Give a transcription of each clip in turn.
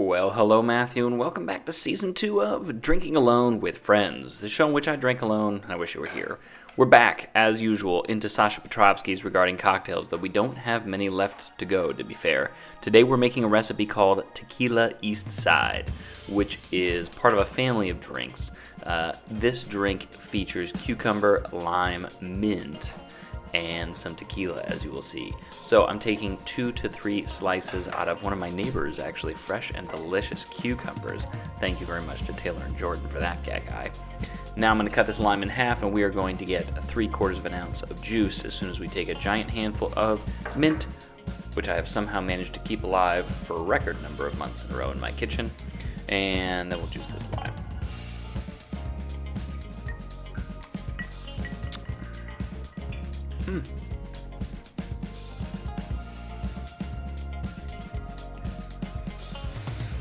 Well, hello, Matthew, and welcome back to Season 2 of Drinking Alone with Friends, the show in which I drink alone, and I wish you were here. We're back, as usual, into Sasha Petrovsky's regarding cocktails, though we don't have many left to go, to be fair. Today we're making a recipe called Tequila East Side, which is part of a family of drinks. This drink features cucumber, lime, mint, and some tequila, as you will see. So I'm taking 2 to 3 slices out of one of my neighbors' actually fresh and delicious cucumbers. Thank you very much to Taylor and Jordan for that guy. Now I'm going to cut this lime in half, and we are going to get 3/4 of an ounce of juice as soon as we take a giant handful of mint, which I have somehow managed to keep alive for a record number of months in a row in my kitchen, and then we'll juice this lime.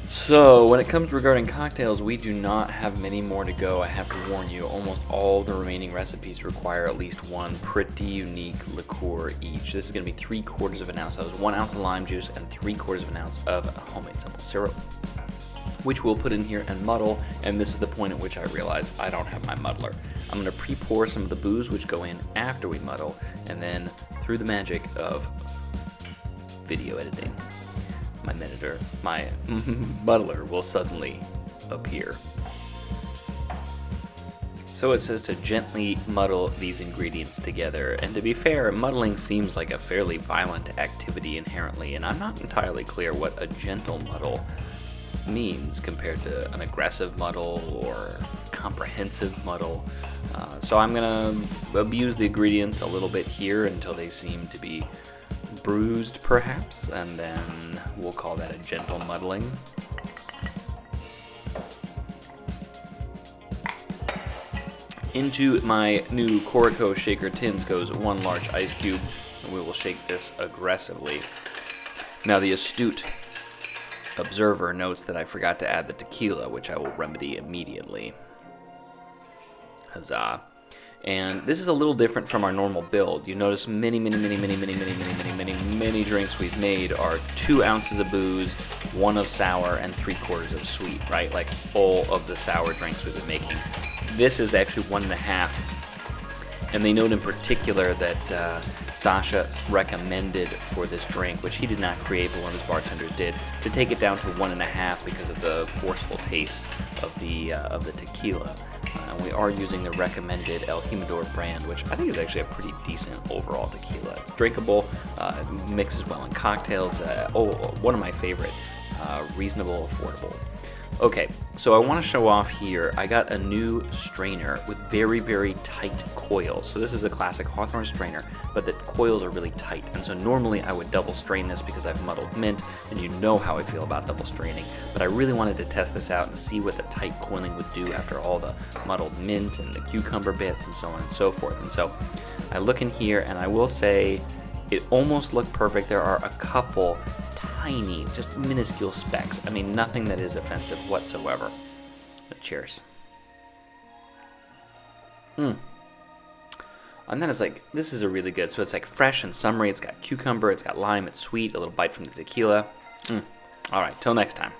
So, when it comes regarding cocktails, we do not have many more to go. I have to warn you, almost all the remaining recipes require at least one pretty unique liqueur each. This is going to be 3/4 of an ounce. That was 1 ounce of lime juice and 3/4 of an ounce of homemade simple syrup, which we'll put in here and muddle, and this is the point at which I realize I don't have my muddler. I'm going to pre-pour some of the booze, which go in after we muddle, and then through the magic of video editing, my muddler will suddenly appear. So it says to gently muddle these ingredients together, and to be fair, muddling seems like a fairly violent activity inherently, and I'm not entirely clear what a gentle muddle means compared to an aggressive muddle or comprehensive muddle. So I'm gonna abuse the ingredients a little bit here until they seem to be bruised, perhaps, and then we'll call that a gentle muddling. Into my new Corico shaker tins goes 1 large ice cube, and we will shake this aggressively. Now, the astute observer notes that I forgot to add the tequila, which I will remedy immediately. Huzzah. And this is a little different from our normal build. You notice many drinks we've made are 2 ounces of booze, 1 of sour, and 3/4 of sweet, right? Like all of the sour drinks we've been making. This is actually 1.5. And they note in particular that Sasha recommended for this drink, which he did not create, but one of his bartenders did, to take it down to 1.5 because of the forceful taste of the tequila. And we are using the recommended El Jimador brand, which I think is actually a pretty decent overall tequila. It's drinkable, mixes well in cocktails. One of my favorite, reasonable, affordable. Okay, so I want to show off here, I got a new strainer with very tight coils. So this is a classic Hawthorne strainer, but the coils are really tight. And so normally I would double strain this because I've muddled mint, and you know how I feel about double straining. But I really wanted to test this out and see what the tight coiling would do after all the muddled mint and the cucumber bits and so on and so forth. And so I look in here, and I will say it almost looked perfect. There are a couple tiny, just minuscule specks. I mean, nothing that is offensive whatsoever. But cheers. And then it's like, this is a really good, so it's like fresh and summery. It's got cucumber, it's got lime, it's sweet, a little bite from the tequila. All right, till next time.